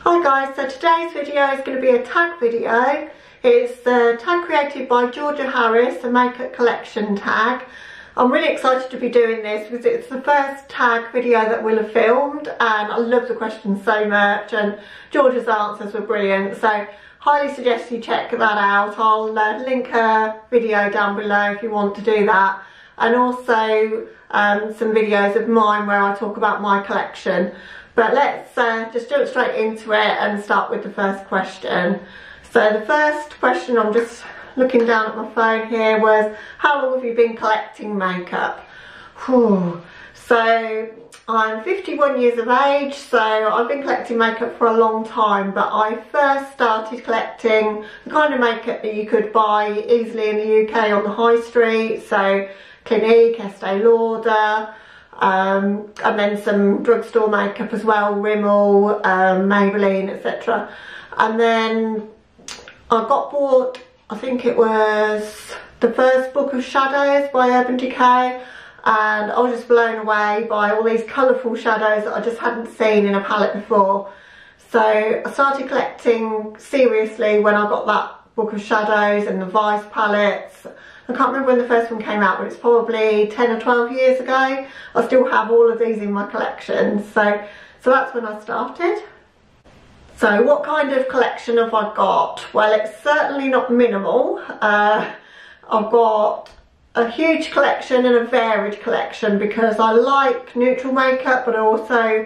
Hi guys, so today's video is going to be a tag video. It's the tag created by Georgia Harris, a makeup collection tag. I'm really excited to be doing this because it's the first tag video that we'll have filmed, and I love the questions so much and Georgia's answers were brilliant, so highly suggest you check that out. I'll link her video down below if you want to do that, and also some videos of mine where I talk about my collection. But let's just jump straight into it and start with the first question. So the first question, I'm just looking down at my phone here, was how long have you been collecting makeup? Whew. So I'm 51 years of age, so I've been collecting makeup for a long time, but I first started collecting the kind of makeup that you could buy easily in the UK on the high street, so Clinique, Estee Lauder, and then some drugstore makeup as well, Rimmel, Maybelline, etc. And then I got bought, I think it was the first book of shadows by Urban Decay, and I was just blown away by all these colourful shadows that I just hadn't seen in a palette before. So I started collecting seriously when I got that book of shadows and the Vice palettes. I can't remember when the first one came out, but it's probably 10 or 12 years ago. I still have all of these in my collection, so that's when I started. So what kind of collection have I got? Well, it's certainly not minimal. I've got a huge collection and a varied collection because I like neutral makeup, but also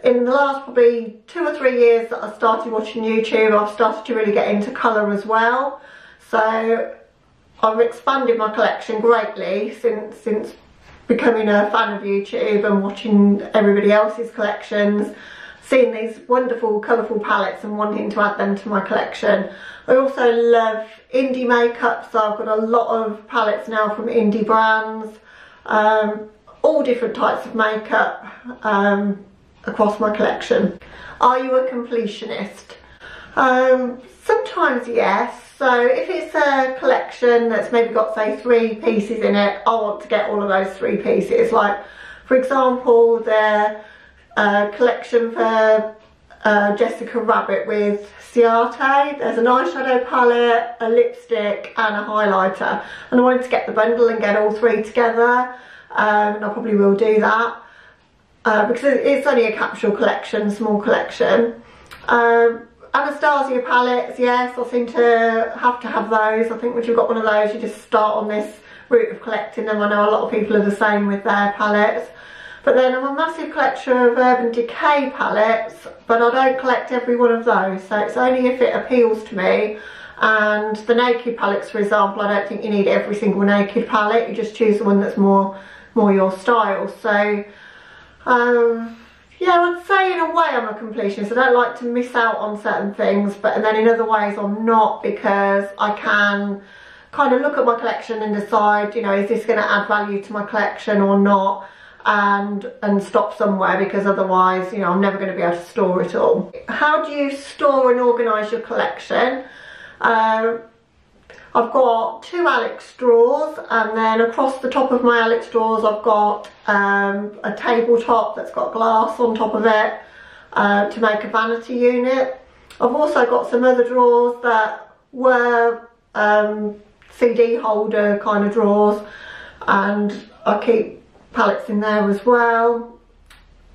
in the last probably 2 or 3 years that I started watching YouTube, I've started to really get into colour as well. So I've expanded my collection greatly since becoming a fan of YouTube and watching everybody else's collections, seeing these wonderful colourful palettes and wanting to add them to my collection. I also love indie makeup, so I've got a lot of palettes now from indie brands, all different types of makeup across my collection. Are you a completionist? Sometimes yes. So if it's a collection that's maybe got, say, 3 pieces in it, I want to get all of those 3 pieces. Like, for example, the collection for Jessica Rabbit with Ciate. There's an eyeshadow palette, a lipstick and a highlighter, and I wanted to get the bundle and get all 3 together, and I probably will do that because it's only a capsule collection, small collection. Anastasia palettes, yes, I seem to have those. I think once you've got one of those, you just start on this route of collecting them. I know a lot of people are the same with their palettes. But then I'm a massive collector of Urban Decay palettes, but I don't collect every one of those. So it's only if it appeals to me. And the Naked palettes, for example, I don't think you need every single Naked palette. You just choose the one that's more your style. So yeah, I'd say in a way I'm a completionist. I don't like to miss out on certain things, but and then in other ways I'm not, because I can kind of look at my collection and decide, you know, is this going to add value to my collection or not, and stop somewhere, because otherwise, you know, I'm never going to be able to store it all. How do you store and organise your collection? I've got 2 Alex drawers, and then across the top of my Alex drawers I've got a tabletop that's got glass on top of it to make a vanity unit. I've also got some other drawers that were CD holder kind of drawers, and I keep palettes in there as well.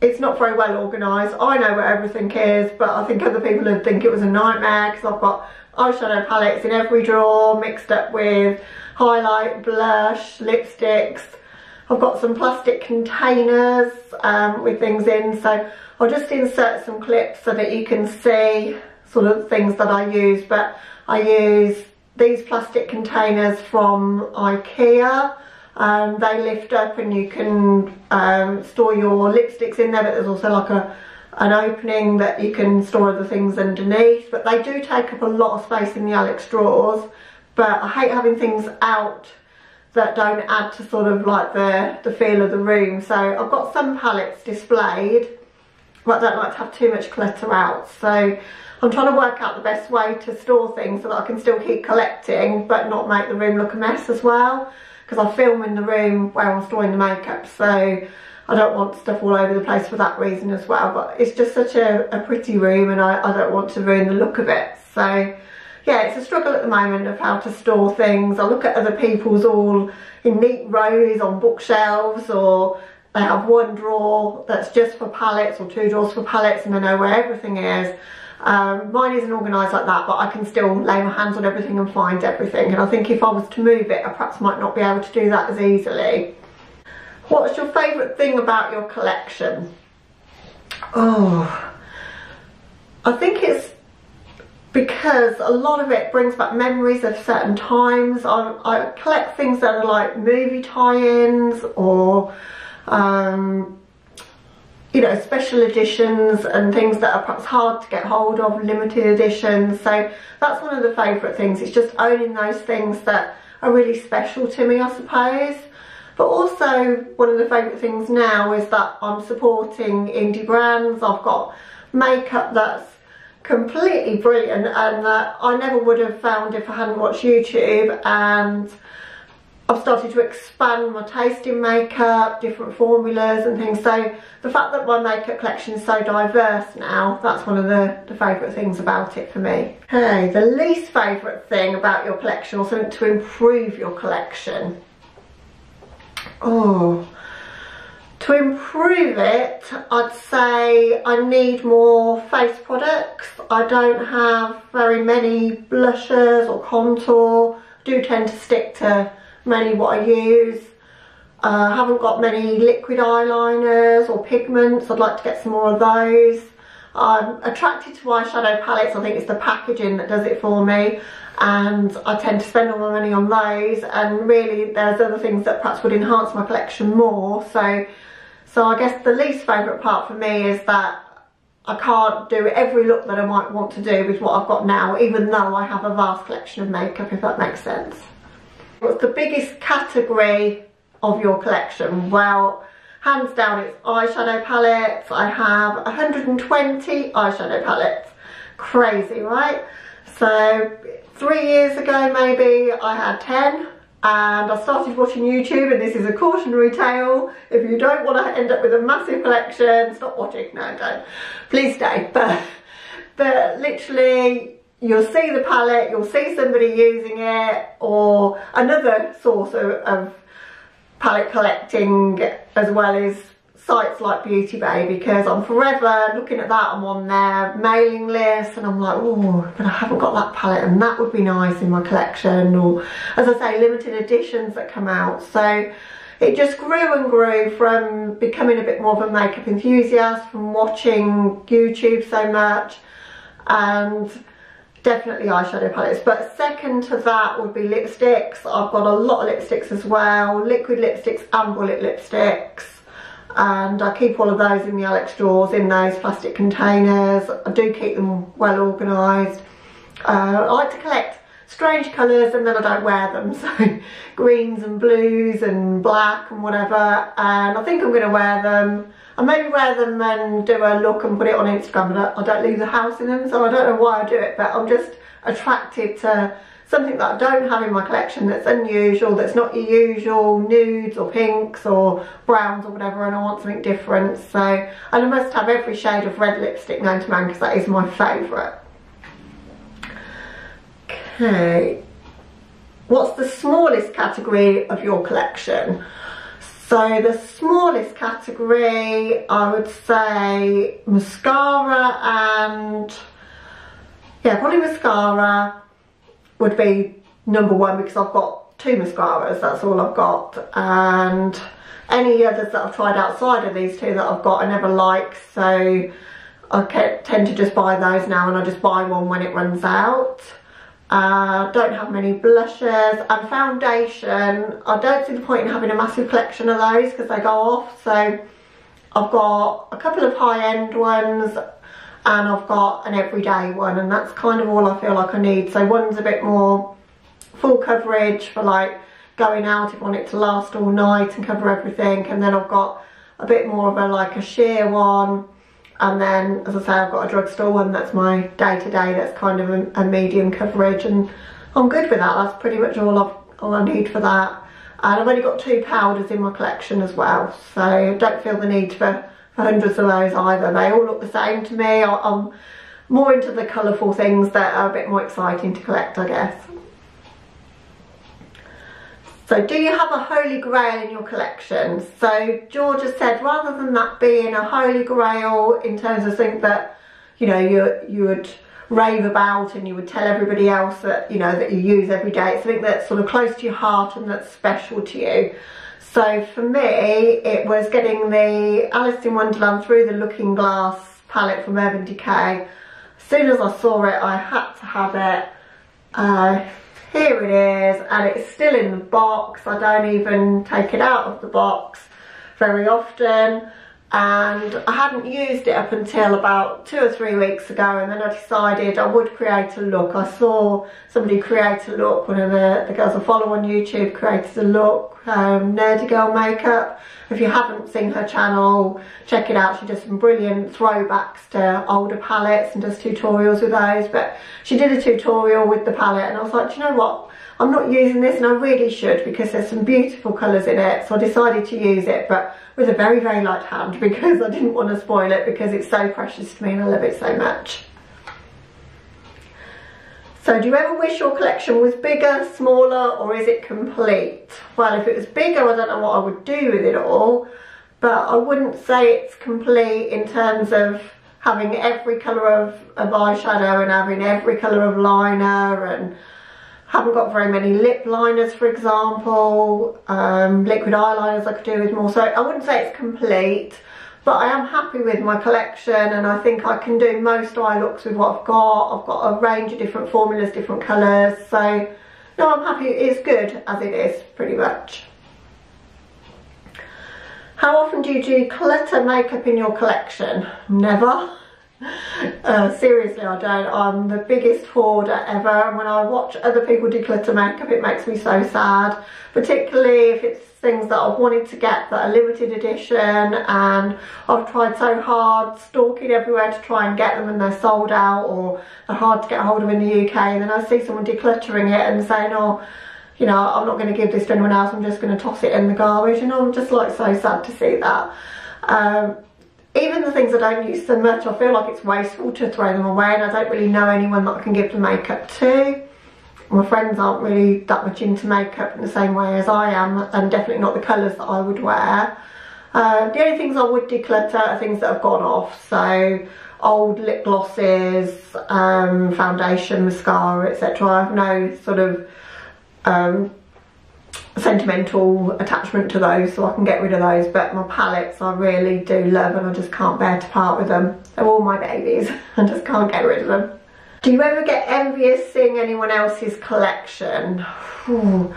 It's not very well organised. I know where everything is, but I think other people would think it was a nightmare, because I've got eyeshadow palettes in every drawer mixed up with highlight, blush, lipsticks. I've got some plastic containers with things in, so I'll just insert some clips so that you can see sort of things that I use. But I use these plastic containers from IKEA. They lift up and you can store your lipsticks in there, but there's also like an opening that you can store other things underneath. But they do take up a lot of space in the Alex drawers, but I hate having things out that don't add to sort of like the feel of the room. So I've got some palettes displayed, but I don't like to have too much clutter out. So I'm trying to work out the best way to store things so that I can still keep collecting but not make the room look a mess as well, because I film in the room where I'm storing the makeup, so I don't want stuff all over the place for that reason as well, but it's just such a pretty room, and I don't want to ruin the look of it. So yeah, it's a struggle at the moment of how to store things. I look at other people's all in neat rows on bookshelves, or they have one drawer that's just for palettes, or two drawers for palettes, and they know where everything is. Mine isn't organised like that, but I can still lay my hands on everything and find everything, and I think if I was to move it, I perhaps might not be able to do that as easily. What's your favourite thing about your collection? Oh, I think it's because a lot of it brings back memories of certain times. I collect things that are like movie tie-ins, or you know, special editions and things that are perhaps hard to get hold of, limited editions. So that's one of the favourite things. It's just owning those things that are really special to me, I suppose. But also one of the favourite things now is that I'm supporting indie brands. I've got makeup that's completely brilliant, and that I never would have found if I hadn't watched YouTube, and I've started to expand my taste in makeup, different formulas and things. So the fact that my makeup collection is so diverse now, that's one of the favourite things about it for me. Okay, the least favourite thing about your collection, or something to improve your collection. Oh, to improve it, I'd say I need more face products. I don't have very many blushes or contour. I do tend to stick to mainly what I use. I haven't got many liquid eyeliners or pigments. I'd like to get some more of those. I'm attracted to eyeshadow palettes. I think it's the packaging that does it for me, and I tend to spend all my money on those, and really there's other things that perhaps would enhance my collection more. So I guess the least favourite part for me is that I can't do every look that I might want to do with what I've got now, even though I have a vast collection of makeup, if that makes sense. What's the biggest category of your collection? Well, hands down, it's eyeshadow palettes. I have 120 eyeshadow palettes. Crazy, right? So 3 years ago maybe I had 10, and I started watching YouTube, and this is a cautionary tale. If you don't want to end up with a massive collection, stop watching. No, don't. Please stay. But literally, you'll see the palette, you'll see somebody using it, or another source of palette collecting as well as sites like Beauty Bay, because I'm forever looking at that. I'm on their mailing list, and I'm like, oh, but I haven't got that palette, and that would be nice in my collection. Or, as I say, limited editions that come out. So it just grew and grew from becoming a bit more of a makeup enthusiast, from watching YouTube so much, and definitely eyeshadow palettes. But second to that would be lipsticks. I've got a lot of lipsticks as well, liquid lipsticks and bullet lipsticks, and I keep all of those in the Alex drawers, in those plastic containers. I do keep them well organised. I like to collect strange colours, and then I don't wear them, so greens and blues and black and whatever, and I think I'm going to wear them. I maybe wear them and do a look and put it on Instagram, but I don't leave the house in them, so I don't know why I do it, but I'm just attracted to something that I don't have in my collection that's unusual, that's not your usual nudes or pinks or browns or whatever, and I want something different. So, and I must have every shade of red lipstick known to man, because that is my favourite. Okay, what's the smallest category of your collection? So the smallest category, I would say mascara, and yeah, probably mascara would be number one, because I've got 2 mascaras, that's all I've got, and any others that I've tried outside of these 2 that I've got I never like, so I tend to just buy those now, and I just buy one when it runs out. Don't have many blushes, and foundation, I don't see the point in having a massive collection of those because they go off. So I've got a couple of high-end ones, and I've got an everyday one, and that's kind of all I feel like I need. So one's a bit more full coverage for like going out if I want it to last all night and cover everything, and then I've got a bit more of a like a sheer one, and then, as I say, I've got a drugstore one that's my day-to-day, that's kind of a medium coverage, and I'm good with that. That's pretty much all I need for that. and I've only got 2 powders in my collection as well, so I don't feel the need for hundreds of those either. They all look the same to me. I'm more into the colourful things that are a bit more exciting to collect, I guess. So do you have a holy grail in your collection? So Georgia said, rather than that being a holy grail in terms of things that, you know, you would rave about and you would tell everybody else that, you know, that you use every day, it's something that's sort of close to your heart and that's special to you. So for me, it was getting the Alice in Wonderland Through the Looking Glass palette from Urban Decay. As soon as I saw it, I had to have it. Here it is, and it's still in the box. I don't even take it out of the box very often, and I hadn't used it up until about 2 or 3 weeks ago, and then I decided I would create a look. I saw somebody create a look, one of the girls I follow on YouTube created a look, Nerdy Girl Makeup. If you haven't seen her channel, check it out. She does some brilliant throwbacks to older palettes and does tutorials with those. But she did a tutorial with the palette, and I was like, do you know what? I'm not using this, and I really should, because there's some beautiful colours in it. So I decided to use it, but with a very, very light hand, because I didn't want to spoil it, because it's so precious to me and I love it so much. So do you ever wish your collection was bigger, smaller, or is it complete? Well, if it was bigger, I don't know what I would do with it all, but I wouldn't say it's complete in terms of having every colour of eyeshadow and having every colour of liner, and haven't got very many lip liners, for example. Liquid eyeliners I could do with more, so I wouldn't say it's complete. But I am happy with my collection, and I think I can do most eye looks with what I've got. I've got a range of different formulas, different colours, so no, I'm happy. It's good as it is, pretty much. How often do you declutter makeup in your collection? Never. Seriously, I don't. I'm the biggest hoarder ever, and when I watch other people declutter makeup, it makes me so sad, particularly if it's things that I've wanted to get that are limited edition, and I've tried so hard stalking everywhere to try and get them, and they're sold out or they're hard to get hold of in the UK, and then I see someone decluttering it and saying, oh, you know, I'm not going to give this to anyone else, I'm just going to toss it in the garbage, and I'm just like so sad to see that. Even the things I don't use so much, I feel like it's wasteful to throw them away, and I don't really know anyone that I can give the makeup to. My friends aren't really that much into makeup in the same way as I am, and definitely not the colours that I would wear. The only things I would declutter are things that have gone off, so old lip glosses, foundation, mascara, etc. I have no sort of sentimental attachment to those, so I can get rid of those, but my palettes I really do love, and I just can't bear to part with them. They're all my babies. I just can't get rid of them. Do you ever get envious seeing anyone else's collection? Ooh.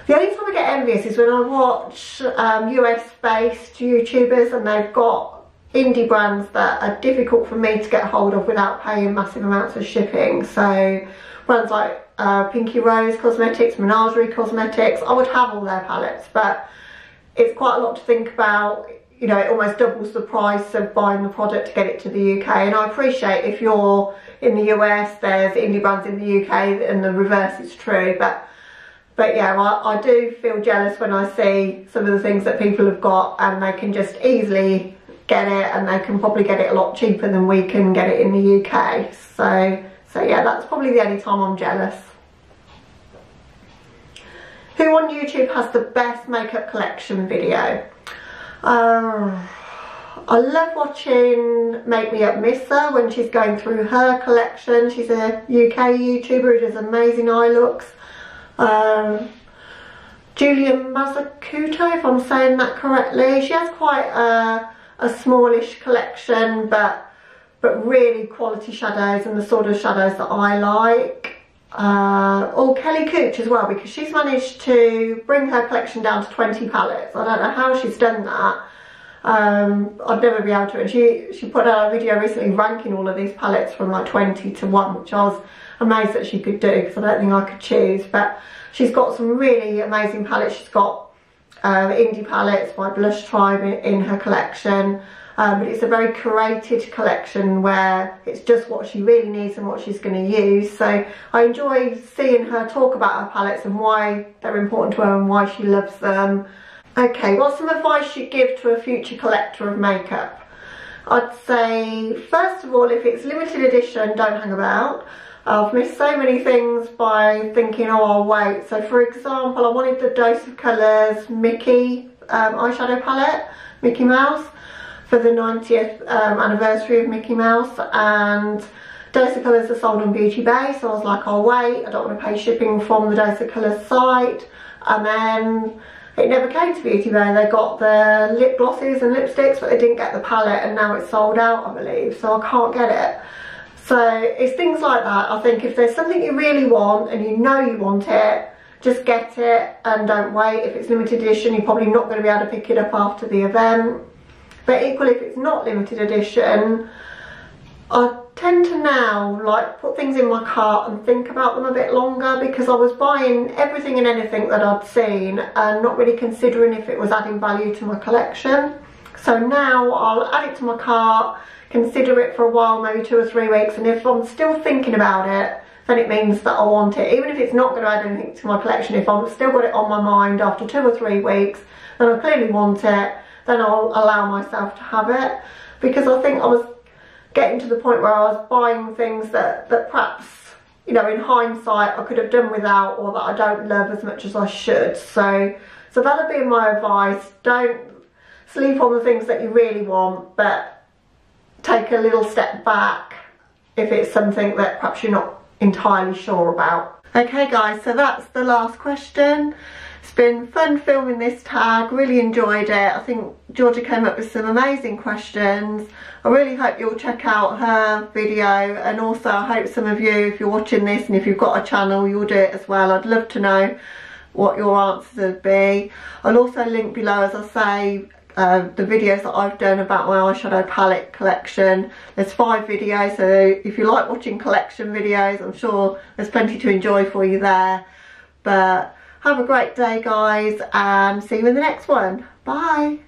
The only time I get envious is when I watch US based YouTubers, and they've got indie brands that are difficult for me to get hold of without paying massive amounts of shipping. So brands like Pinky Rose Cosmetics, Menagerie Cosmetics, I would have all their palettes, but it's quite a lot to think about. You know, it almost doubles the price of buying the product to get it to the UK, and I appreciate if you're in the US, there's indie brands in the UK, and the reverse is true, but yeah, I do feel jealous when I see some of the things that people have got, and they can just easily get it, and they can probably get it a lot cheaper than we can get it in the UK. So yeah, that's probably the only time I'm jealous. Who on YouTube has the best makeup collection video? I love watching Make Me Up Missa when she's going through her collection. She's a UK YouTuber who does amazing eye looks. Julia Mazzucato, if I'm saying that correctly. She has quite a smallish collection, but really quality shadows and the sort of shadows that I like. Or Kelly Cooch as well, because she's managed to bring her collection down to 20 palettes. I don't know how she's done that. I'd never be able to. And she put out a video recently ranking all of these palettes from like 20 to 1, which I was amazed that she could do, because I don't think I could choose. But she's got some really amazing palettes. She's got indie palettes by Blush Tribe in her collection. but it's a very curated collection where it's just what she really needs and what she's going to use. So I enjoy seeing her talk about her palettes and why they're important to her and why she loves them. Okay, what's some advice you'd give to a future collector of makeup? I'd say, first of all, if it's limited edition, don't hang about. I've missed so many things by thinking, oh, I'll wait. So for example, I wanted the Dose of Colours Mickey eyeshadow palette, Mickey Mouse, for the 90th anniversary of Mickey Mouse, and Dose of Colours are sold on Beauty Bay, so I was like, I'll wait, I don't want to pay shipping from the Dose of Colours site. And then it never came to Beauty Bay. They got the lip glosses and lipsticks, but they didn't get the palette, and now it's sold out, I believe, so I can't get it. So it's things like that. I think if there's something you really want and you know you want it, just get it and don't wait. If it's limited edition, you're probably not going to be able to pick it up after the event. But equally, if it's not limited edition, I tend to now like put things in my cart and think about them a bit longer, because I was buying everything and anything that I'd seen and not really considering if it was adding value to my collection. So now I'll add it to my cart, consider it for a while, maybe 2 or 3 weeks, and if I'm still thinking about it, then it means that I want it. Even if it's not going to add anything to my collection, if I've still got it on my mind after 2 or 3 weeks, then I clearly want it, then I'll allow myself to have it. Because I think I was getting to the point where I was buying things that perhaps, you know, in hindsight I could have done without, or that I don't love as much as I should. So that'll be my advice. Don't sleep on the things that you really want, but take a little step back if it's something that perhaps you're not entirely sure about. Okay guys, so that's the last question. It's been fun filming this tag, really enjoyed it. I think Georgia came up with some amazing questions. I really hope you'll check out her video, and also I hope some of you, if you're watching this and if you've got a channel, you'll do it as well. I'd love to know what your answers would be. I'll also link below, as I say, the videos that I've done about my eyeshadow palette collection. There's 5 videos, so if you like watching collection videos, I'm sure there's plenty to enjoy for you there. But have a great day guys, and see you in the next one. Bye.